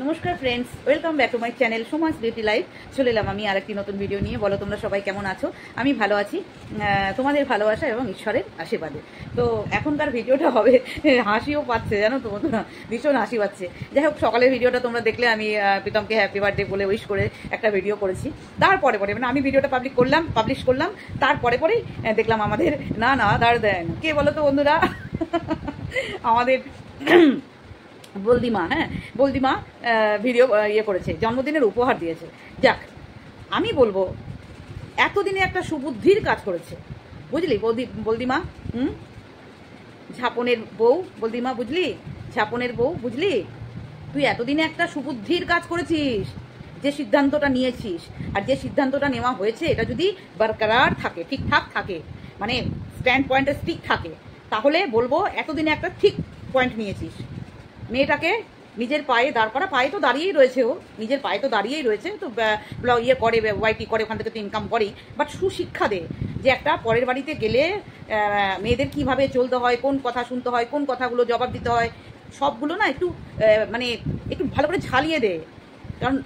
নমস্কার friends, welcome back to my channel Soma's beauty life. চলে এলাম আমি আরেকটি নতুন ভিডিও নিয়ে। বলো তোমরা সবাই কেমন আছো? আমি ভালো আছি, তোমাদের ভালোবাসা এবং ঈশ্বরের আশীর্বাদে। তো এখনকার ভিডিওটা হবে, হাসিও পাচ্ছে জানো তো বন্ধুরা, ভীষণ হাসি পাচ্ছে। যাই হোক, সকালের ভিডিওটা তোমরা দেখলে আমি প্রীতমকে হ্যাপি বার্থডে বলে উইশ করে একটা ভিডিও করেছি। তারপরে মানে আমি ভিডিওটা পাবলিশ করলাম, তারপরে পরেই দেখলাম আমাদের না দেন কে বলো তো বন্ধুরা, আমাদের বলদিমা। বলদিমা ভিডিও করেছে, জন্মদিনের উপহার দিয়েছে। যাক, আমি বলবো এতদিনে একটা সুবুদ্ধির কাজ করেছে, বুঝলি বলদিমা। ঝাপনের বউ বলদিমা, বুঝলি? ঝাপনের বউ, বুঝলি? তুই এতদিনে একটা সুবুদ্ধির কাজ করেছিস, যে সিদ্ধান্তটা নিয়েছিস আর যে সিদ্ধান্তটা নেওয়া হয়েছে, এটা যদি বরকরার থাকে, ঠিকঠাক থাকে, মানে স্ট্যান্ড পয়েন্টে ঠিক থাকে, তাহলে বলবো এতদিনে একটা ঠিক পয়েন্ট নিয়েছিস। মেয়েটাকে নিজের পায়ে দাঁড় করা, পায়ে তো দাঁড়িয়েই রয়েছে, ও নিজের পায়ে তো দাঁড়িয়েই রয়েছে, তো করে ওয়াইটি করে, ওখান থেকে তো ইনকাম করেই, বাট সুশিক্ষা দে যে একটা পরের বাড়িতে গেলে মেয়েদের কিভাবে চলতে হয়, কোন কথা শুনতে হয়, কোন কথাগুলো জবাব দিতে হয়, সবগুলো না একটু মানে একটু ভালো করে ঝালিয়ে দে। কারণ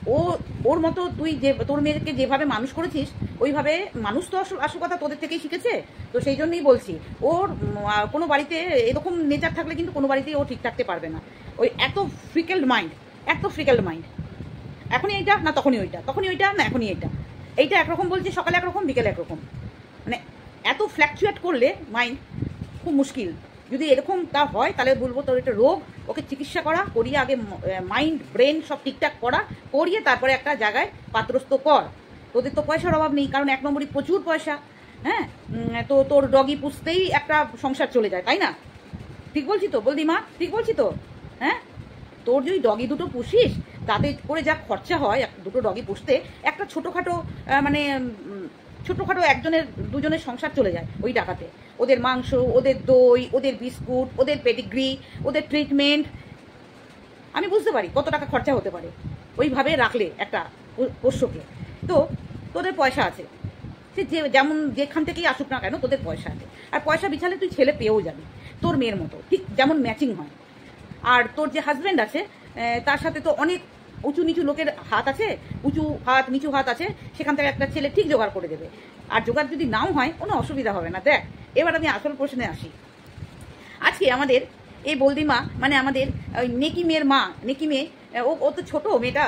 ওর মতো তুই যে তোর মেয়েকে যেভাবে মানুষ করেছিস, ওইভাবে মানুষ তো আসল কথা তোদের থেকেই শিখেছে। তো সেই জন্যই বলছি, ওর কোনো বাড়িতে এরকম নেচার থাকলে কিন্তু কোনো বাড়িতেই ও ঠিক থাকতে পারবে না। ওই এত ফ্রিকেলড মাইন্ড, এখনই এইটা না তখনই ওইটা, তখনই ওইটা না এখনই এইটা একরকম বলছে, সকালে একরকম বিকেলে একরকম, মানে এত ফ্ল্যাকচুয়েট করলে মাইন্ড খুব মুশকিল। যদি এরকম তা হয় তাহলে বলবো তোর একটা রোগ, ওকে চিকিৎসা করিয়ে আগে মাইন্ড ব্রেন সব ঠিকঠাক করিয়ে তারপরে একটা জায়গায় পাত্রস্থ কর। তোদের তো পয়সার অভাব নেই, কারণ 1 নম্বরই প্রচুর পয়সা। তো তোর ডগি পুষতেই একটা সংসার চলে যায়, তাই না? ঠিক বলছি তো বলদিমা, ঠিক বলছি তো? তোর যদি ডগি দুটো পুষিস, তাতে করে যা খরচা হয় দুটো ডগি পুষতে, একটা ছোটোখাটো মানে ছোটোখাটো দুজনের সংসার চলে যায় ওই টাকাতে। ওদের মাংস, ওদের দই, ওদের বিস্কুট, ওদের পেডিগ্রি, ওদের ট্রিটমেন্ট, আমি বুঝতে পারি কত টাকা খরচা হতে পারে ওইভাবে রাখলে একটা পোষ্যকে। তো তোদের পয়সা আছে, সে যেখান থেকেই আসুক না কেন, তোদের পয়সা আছে। আর পয়সা বিছালে তুই ছেলে পেয়েও যাবি তোর মেয়ের মতো, ঠিক যেমন ম্যাচিং হয়। আর তোর যে হাজব্যান্ড আছে, তার সাথে তো অনেক উঁচু নিচু লোকের হাত আছে, উঁচু হাত নিচু হাত আছে, সেখান থেকে একটা ছেলে ঠিক জোগাড় করে দেবে। আর জোগাড় যদি নাও হয়, কোনো অসুবিধা হবে না। দেখ, এবার আমি আসল প্রশ্নে আসি। আজকে আমাদের এই বলদিমা, মানে আমাদের ওই নেকি মেয়ের মা, নেকি মেয়ে, ও তো ছোটো মেয়েটা,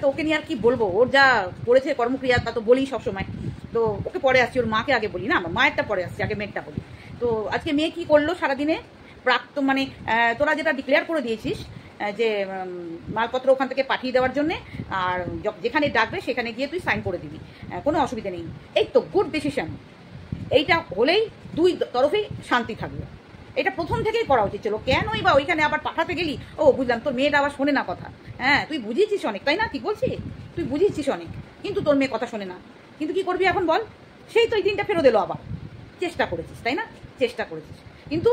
তো ওকে নিয়ে আর কি বলবো, ওর যা করেছে কর্মক্রিয়া তা তো বলি সবসময়। তো ওকে পরে আসছি, ওর মাকে আগে বলি না, আমার মায়েরটা পরে আসছি, আগে মেয়েরটা বলি। তো আজকে মেয়ে কি করলো সারাদিনে, মানে তোরা যেটা ডিক্লেয়ার করে দিয়েছিস যে মালপত্র ওখান থেকে পাঠিয়ে দেওয়ার জন্যে, আর যেখানে ডাকবে সেখানে গিয়ে তুই সাইন করে দিবি, কোনো অসুবিধা নেই। এই তো গুড ডিসিশন। এইটা হলেই দুই তরফেই শান্তি থাকবে। এটা প্রথম থেকেই করা উচিত ছিল। কেনই বা ওইখানে আবার পাঠাতে গেলি? ও বুঝলাম, তোর মেয়েটা আবার শোনে না কথা। তুই বুঝিয়েছিস অনেক, তাই না? ঠিক বলছি, তুই বুঝিয়েছিস অনেক, কিন্তু তোর মেয়ে কথা শোনে না। কিন্তু কি করবি এখন বল? সেই তো এই দিনটা ফেরত এলো আবার। চেষ্টা করেছিস, তাই না? চেষ্টা করেছিস, কিন্তু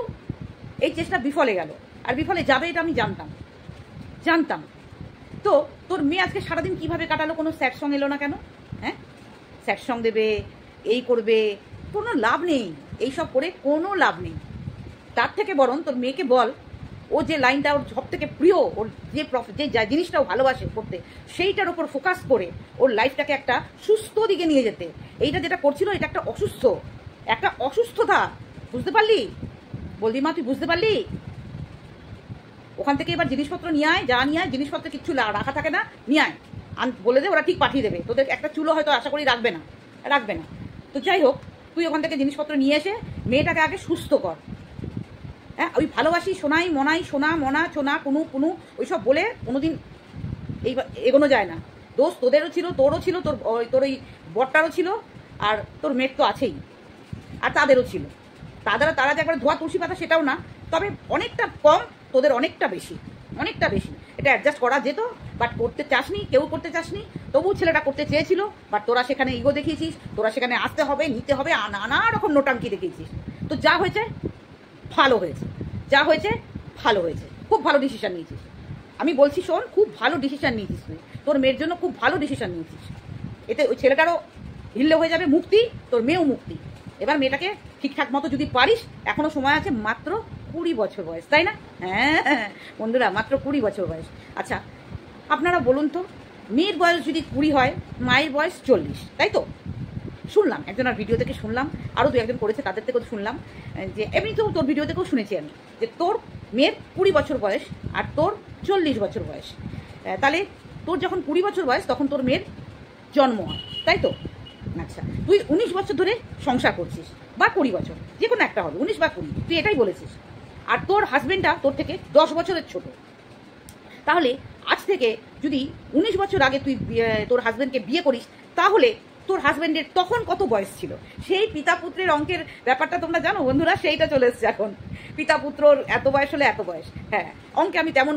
এই চেষ্টা বিফলে গেল, আর বিফলে যাবে এটা আমি জানতাম। তো তোর মেয়ে আজকে সারাদিন কিভাবে কাটালো? কোনো স্যাড সং এলো না কেন? স্যাড সং দেবে, এই করবে, কোনো লাভ নেই, এইসব করে কোনো লাভ নেই। তার থেকে বরং তোর মেয়েকে বল, ও যে লাইনটা ওর সব থেকে প্রিয়, ওর যে জিনিসটা ও ভালোবাসে করতে, সেইটার ওপর ফোকাস করে ওর লাইফটাকে একটা সুস্থ দিকে নিয়ে যেতে। এইটা যেটা করছিল, এটা একটা অসুস্থতা, বুঝতে পারলি বলদিমা? তুই বুঝতে পারলি? ওখান থেকে এবার জিনিসপত্র নিয়ে আয়, জিনিসপত্র কিচ্ছু রাখা থাকে না, নিয়ে আয়, বলে দে, ওরা ঠিক পাঠিয়ে দেবে। তোদের একটা চুলো হয়তো আশা করি রাখবে না। তো যাই হোক, তুই ওখান থেকে জিনিসপত্র নিয়ে এসে মেয়েটাকে আগে সুস্থ কর। ওই ভালোবাসি, শোনাই মনাই, সোনা মনা ছোনা কুনু ওইসব বলে কোনোদিন এগোনো যায় না। দোষ তোদেরও ছিল, তোরও ছিল, তোর ওই বরটারও ছিল, আর তোর মেয়ের তো আছেই, আর তাদেরও ছিল। তারা যে একবার ধোয়া তুলসী পাতা সেটাও না, তবে অনেকটা কম, তোদের অনেকটা বেশি। এটা অ্যাডজাস্ট করা যেত, বাট করতে চাসনি, কেউ করতে চাসনি। তবু ছেলেটা করতে চেয়েছিল, বাট তোরা সেখানে ইগো দেখিয়েছিস, তোরা সেখানে আসতে হবে, নিতে হবে, নানা রকম নোটাঙ্কি দেখিয়েছিস। তো যা হয়েছে ভালো হয়েছে, খুব ভালো ডিসিশন নিয়েছিস। আমি বলছি শোন, খুব ভালো ডিসিশন নিয়েছিস তুই, তোর মেয়ের জন্য খুব ভালো ডিসিশন নিয়েছিস। এতে ওই ছেলেটারও হিল্লে হয়ে যাবে, মুক্তি, তোর মেয়েও মুক্তি। এবার মেয়েটাকে ঠিকঠাক মতো যদি পারিস, এখনো সময় আছে, মাত্র 20 বছর বয়স, তাই না? বন্ধুরা, মাত্র 20 বছর বয়স। আচ্ছা, আপনারা বলুন তো, মেয়ের বয়স যদি 20 হয়, মায়ের বয়স 40, তাই তো? শুনলাম একজনের ভিডিও থেকে, শুনলাম আরও দু একজন করেছে তাদের থেকেও শুনলাম, যে এমনি তো তোর ভিডিও থেকেও শুনেছি আমি, যে তোর মেয়ের 20 বছর বয়স আর তোর 40 বছর বয়স। তাহলে তোর যখন 20 বছর বয়স তখন তোর মেয়ের জন্ম হয়, তাই তো? আচ্ছা, তুই 19 বছর ধরে সংসার করছিস, বা 20 বছর, যে কোনো একটা হবে, 19 বা 20, তুই এটাই বলেছিস। আর তোর হাজবেন্ডটা তোর থেকে 10 বছরের ছোট। তাহলে আজ থেকে যদি 19 বছর আগে তুই তোর হাজবেন্ডকে বিয়ে করিস, তাহলে তোর হাজবেন্ডের তখন কত বয়স ছিল? সেই পিতা পুত্রের অঙ্কের ব্যাপারটা তোমরা জানো বন্ধুরা, সেইটা চলে এসছে এখন। পিতা পুত্রর এত বয়স হলে এত বয়স। হ্যাঁ, অঙ্কে আমি তেমন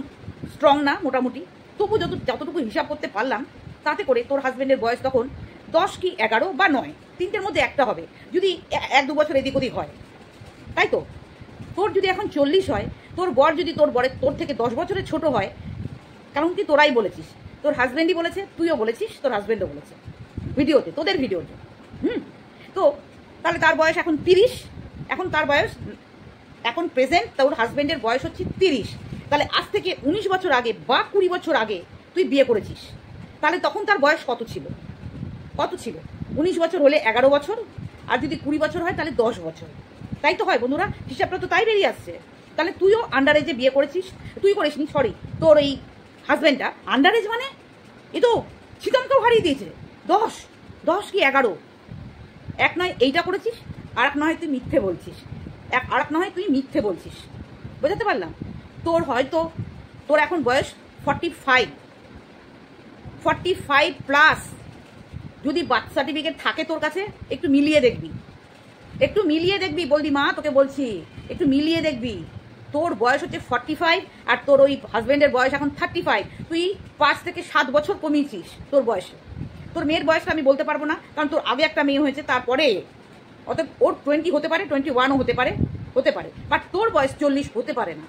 স্ট্রং না মোটামুটি, তবু যতটুকু হিসাব করতে পারলাম, তাতে করে তোর হাজবেন্ডের বয়স তখন 10 কি 11 বা 9, তিনটের মধ্যে একটা হবে, যদি 1-2 বছর এদিক ওদিক হয়, তাই তো? তোর যদি এখন 40 হয়, তোর বর যদি তোর থেকে 10 বছরের ছোট হয়, কারণ কি তোরাই বলেছিস, তোর হাজবেন্ডই বলেছে, তুইও বলেছিস, তোর হাজবেন্ডও বলেছে ভিডিওতে, তোদের ভিডিওতে। তো তাহলে তার বয়স এখন 30, এখন তার বয়স, এখন প্রেজেন্ট তোর হাজবেন্ডের বয়স হচ্ছে 30। তাহলে আজ থেকে 19 বছর আগে বা 20 বছর আগে তুই বিয়ে করেছিস, তাহলে তখন তার বয়স কত ছিল? 19 বছর হলে 11 বছর, আর যদি 20 বছর হয় তাহলে 10 বছর, তাই তো হয় বন্ধুরা? হিসাবটা তো তাই বেরিয়ে আসছে। তাহলে তুইও আন্ডার এজে বিয়ে করেছিস, তুই করিসনি, সরি, তোর এই হাজবেন্ডটা আন্ডার এজ, মানে এ তো শীতমকেও হারিয়ে দিয়েছে। 10 কি 11, এক নয় এইটা করেছিস, আর এক নয় তুই মিথ্যে বলছিস, আর এক নয় তুই মিথ্যে বলছিস, বোঝাতে পারলাম? তোর হয়তো তোর এখন বয়স 45 প্লাস, যদি বার্থ সার্টিফিকেট থাকে তোর কাছে, একটু মিলিয়ে দেখবি বলদি মা, তোকে বলছি একটু মিলিয়ে দেখবি। তোর বয়স হচ্ছে 45, আর তোর ওই হাজবেন্ডের বয়স এখন 35। তুই 5 থেকে 7 বছর কমিয়েছিস তোর বয়সে। তোর মেয়ের বয়সটা আমি বলতে পারবো না, কারণ তোর আগে একটা মেয়ে হয়েছে, তারপরে অতএব ওর 20 হতে পারে, 21ও হতে পারে, বাট তোর বয়স 40 হতে পারে না।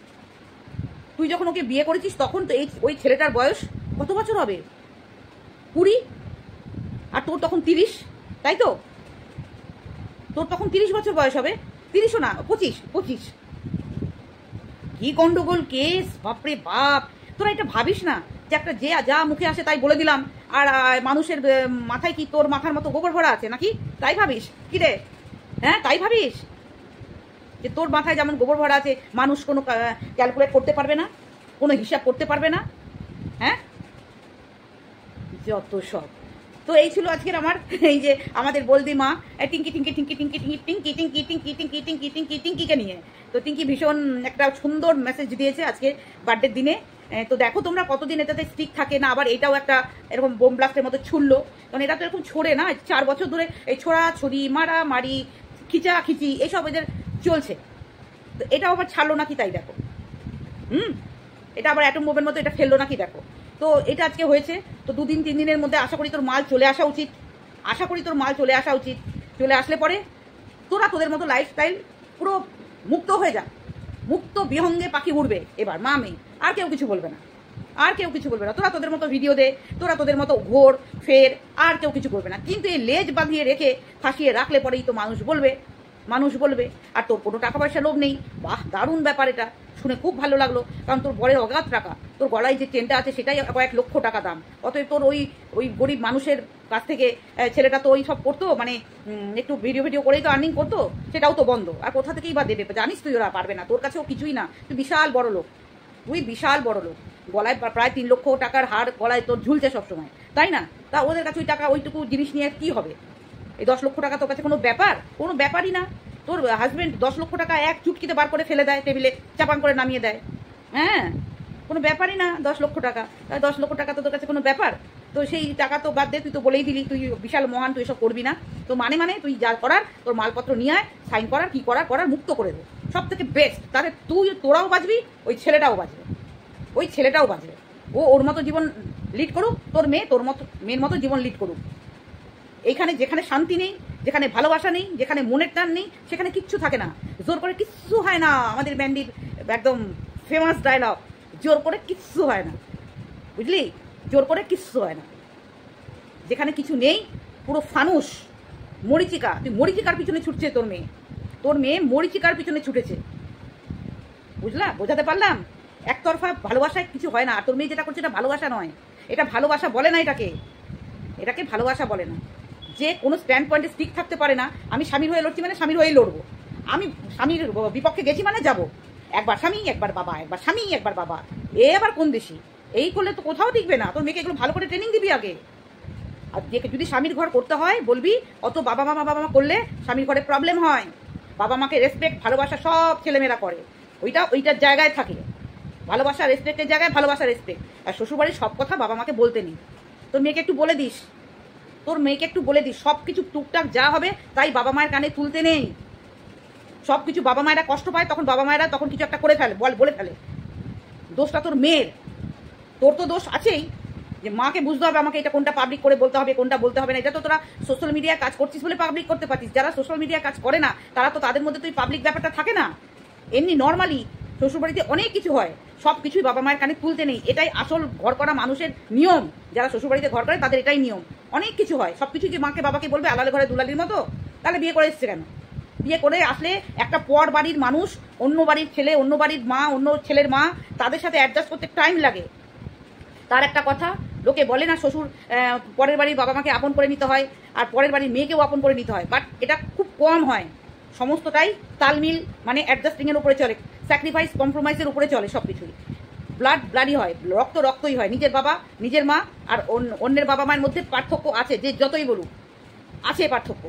তুই যখন ওকে বিয়ে করেছিস তখন তো ওই ছেলেটার বয়স কত বছর হবে? 20, আর তোর তখন 30, তাই তো? তোর তখন 30 বছর বয়স হবে, 30ও না, 25। কি গন্ডগোল কেস, বাপরে বাপ! তোরা এটা ভাবিস না যে একটা যা মুখে আসে তাই বলে দিলাম, আর মানুষের মাথায় কি তোর মাথার মতো গোবর ভরা আছে নাকি? তাই ভাবিস কি রে? হ্যাঁ, তাই ভাবিস যে তোর মাথায় যেমন গোবর ভরা আছে, মানুষ কোনো ক্যালকুলেট করতে পারবে না, কোনো হিসাব করতে পারবে না? হ্যাঁ, যত সব। তো এই ছিল আজকের আমার, এই যে আমাদের বলদি মা টিঙ্কিকে নিয়ে। তো টিঙ্কি ভীষণ একটা সুন্দর মেসেজ দিয়েছে আজকে বার্থডের দিনে। তো দেখো তোমরা কতদিন এটাতে স্টিক থাকে না, আবার এটাও একটা এরকম বোম ব্লাস্টের মতো ছুড়লো, কারণ এটা তো এরকম ছোড়ে না, 4 বছর ধরে এই ছোড়াছড়ি, মারামারি, খিচাখিচি এইসব এদের চলছে। তো এটাও আবার ছাড়লো নাকি, তাই দেখো। এটা আবার অ্যাটম বোমের মতো এটা ফেললো নাকি, দেখো। তো এটা আজকে হয়েছে, তো 2-3 দিনের মধ্যে আশা করি তোর মাল চলে আসা উচিত। চলে আসলে পরে তোরা তোদের মতো লাইফস্টাইল পুরো মুক্ত হয়ে যা, মুক্ত বিহঙ্গে পাখি উড়বে এবার মা মেয়ে, আর কেউ কিছু বলবে না, তোরা তোদের মতো ভিডিও দে, তোরা তোদের মতো ঘোর ফের, আর কেউ কিছু করবে না। কিন্তু এই লেজ বাঁধিয়ে রেখে ফাঁসিয়ে রাখলে পরেই তো মানুষ বলবে। আর তোর কোনো টাকা পয়সা লোভ নেই, বাহ দারুণ ব্যাপার, এটা শুনে খুব ভালো লাগলো, কারণ তোর বরের অগাধ টাকা, তোর গলায় যে চেনটা আছে সেটাই কয়েক লক্ষ টাকা দাম। অতএব তোর ওই গরিব মানুষের কাছ থেকে ছেলেটা তো ওই সব করতো, মানে একটু ভিডিও করেই তো আর্নিং করতো, সেটাও তো বন্ধ। আর কোথা থেকেই বা দেবে? জানিস তুই ওরা পারবে না, তোর কাছেও কিছুই না, তুই বিশাল বড় লোক, গলায় প্রায় 3 লক্ষ টাকার হার গলায় তোর ঝুলছে সবসময়, তাই না? তা ওদের কাছে ওই টাকা, ওইটুকু জিনিস নিয়ে কি হবে? এই 10 লক্ষ টাকা তোর কাছে কোনো ব্যাপারই না। তোর হাজবেন্ড 10 লক্ষ টাকা এক চুটকিতে বার করে ফেলে দেয়, টেবিলে চাপান করে নামিয়ে দেয়। হ্যাঁ, কোনো ব্যাপারই না 10 লক্ষ টাকা। তাই 10 লক্ষ টাকা তো তোর কাছে কোনো ব্যাপার? তো সেই টাকা তো বাদ দে, তুই তো বলেই দিলি তুই বিশাল মহান, তুই এসব করবি না। তো মানে তুই যা করার, তোর মালপত্র নিয়ে আয়, সাইন করার, কি করার মুক্ত করে দে, সব থেকে বেস্ট। তাহলে তোরাও বাঁচবি, ওই ছেলেটাও বাঁচবে। ওর মতো জীবন লিড করুক, তোর মেয়ের মতো জীবন লিড করুক। এইখানে যেখানে শান্তি নেই, যেখানে ভালোবাসা নেই, যেখানে মনের টান নেই, সেখানে কিচ্ছু থাকে না। জোর করে কিচ্ছু হয় না, আমাদের ব্যান্ডির একদম ফেমাস ডায়লগ, জোর করে কিচ্ছু হয় না, বুঝলি? জোর করে কিচ্ছু হয় না। যেখানে কিছু নেই, পুরো ফানুস, মরিচিকা। তুই মরিচিকার পিছনে ছুটছে তোর মেয়ে মরিচিকার পিছনে ছুটেছে, বুঝলা? বোঝাতে পারলাম? একতরফা ভালোবাসায় কিছু হয় না। আর তোর মেয়ে যেটা করছে এটা ভালোবাসা নয়, এটা ভালোবাসা বলে না, এটাকে ভালোবাসা বলে না। যে কোনো স্ট্যান্ড পয়েন্টে স্টিক থাকতে পারে না, আমি স্বামীর হয়ে লড়ছি মানে স্বামীর হয়েই লড়বো, আমি স্বামীর বিপক্ষে গেছি মানে যাব, একবার স্বামী একবার বাবা, একবার স্বামী একবার বাবা, এ আবার কোন দেশি? এই করলে তো কোথাও টিকবে না। তোর মেয়েকে এগুলো ভালো করে ট্রেনিং দিবি আগে। আর যদি স্বামীর ঘর করতে হয় বলবি অত বাবা মা করলে স্বামীর ঘরে প্রবলেম হয়। বাবা মাকে রেসপেক্ট ভালোবাসা সব ছেলেমেয়েরা করে, ওইটার জায়গায় থাকে। ভালোবাসা রেসপেক্টের জায়গায় ভালোবাসা রেসপেক্ট। আর শ্বশুরবাড়ির সব কথা বাবা মাকে বলতে নেই। তোর মেয়েকে একটু বলে দিস, সব কিছু টুকটাক যা হবে তাই বাবা মায়ের কানে তুলতে নেই। সব কিছু বাবা মায়েরা কষ্ট পায়, তখন বাবা মায়েরা তখন কিছু একটা করে ফেলে, বলে ফেলে। দোষটা তোর মেয়ের, তোর তো দোষ আছেই যে মাকে বুঝতে হবে আমাকে এটা কোনটা পাবলিক করে বলতে হবে, কোনটা বলতে হবে না। এটা তো তোরা সোশ্যাল মিডিয়ায় কাজ করছিস বলে পাবলিক করতে পারছিস। যারা সোশ্যাল মিডিয়ায় কাজ করে না তারা তো, তাদের মধ্যে তো এই পাবলিক ব্যাপারটা থাকে না। এমনি নর্মালি শ্বশুরবাড়িতে অনেক কিছু হয়, সব কিছুই বাবা মায়ের কানে তুলতে নেই। এটাই আসল ঘর করা মানুষের নিয়ম। যারা শ্বশুরবাড়িতে ঘর করে তাদের এটাই নিয়ম। অনেক কিছু হয়, সব কিছু যে মাকে বাবাকে বলবে আলাদা ঘরে দুলালির মতো, তাহলে বিয়ে করে এসছে কেন? বিয়ে করে আসলে একটা পর বাড়ির মানুষ, অন্য বাড়ির ছেলে, অন্য বাড়ির মা, অন্য ছেলের মা, তাদের সাথে অ্যাডজাস্ট করতে টাইম লাগে। তার একটা কথা, লোকে বলে না শ্বশুর পরের বাড়ির বাবা মাকে আপন করে নিতে হয় আর পরের বাড়ির মেয়েকেও আপন করে নিতে হয়, বাট এটা খুব কম হয়। সমস্তটাই তালমিল, মানে অ্যাডজাস্টিংয়ের উপরে চলে, স্যাক্রিফাইস কম্প্রোমাইজের উপরে চলে সব কিছুই। ব্লাডই হয়, রক্তই হয়। নিজের বাবা নিজের মা আর অন্যের বাবা মায়ের মধ্যে পার্থক্য আছে, যে যতই বলুক আছে পার্থক্য।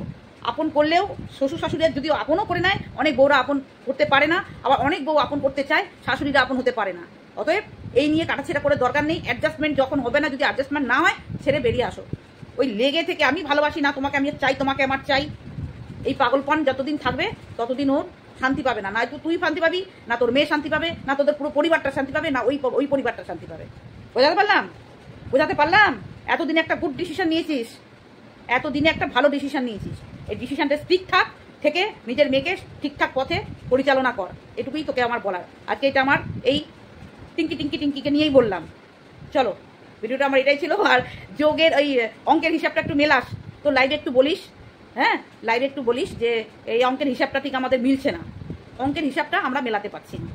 আপন করলেও শ্বশুর শাশুড়ির যদিও আপনও করে নেয়, অনেক বউরা আপন করতে পারে না, আবার অনেক বউ আপন করতে চায়, শাশুড়িরা আপন হতে পারে না। অতএব এই নিয়ে কাটাছেড়া করে দরকার নেই। অ্যাডজাস্টমেন্ট যখন হবে না, যদি অ্যাডজাস্টমেন্ট না হয়, ছেড়ে বেরিয়ে আসো। ওই লেগে থেকে আমি ভালোবাসি না তোমাকে, আমি চাই তোমাকে আমার চাই, এই পাগলপন যতদিন থাকবে ততদিন ওর শান্তি পাবে না। না তুই শান্তি পাবি, না তোর মেয়ে শান্তি পাবে, না তোদের পুরো পরিবারটা শান্তি পাবে, না ওই পরিবারটা শান্তি পাবে। বোঝাতে পারলাম? এতদিনে একটা গুড ডিসিশন নিয়েছিস, এতদিনে একটা ভালো ডিসিশন নিয়েছিস। এই ডিসিশনটা স্টিক থেকে নিজের মেয়েকে ঠিকঠাক পথে পরিচালনা কর, এটুকুই তোকে আমার বলার। আজকে এটা আমার এই টিঙ্কিকে নিয়েই বললাম। চলো, ভিডিওটা আমার এটাই ছিল। আর যোগের ওই অঙ্কের হিসাবটা একটু মেলাস, তো লাইভে একটু বলিস, হ্যাঁ লাইভে একটু বলিস যে এই অঙ্কের হিসাবটা ঠিক আমাদের মিলছে না, অঙ্কের হিসাবটা আমরা মেলাতে পারছি না।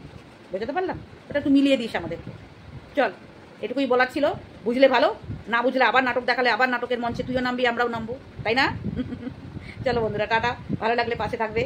বোঝাতে পারলাম? ওটা একটু মিলিয়ে দিস আমাদেরকে। চল, এটুকুই বলার ছিল। বুঝলে ভালো, না বুঝলে আবার নাটক দেখালে আবার নাটকের মঞ্চে তুইও নামবি, আমরাও নামবো, তাই না? চলো বন্ধুরা, টাটা। ভালো লাগলে পাশে থাকবে।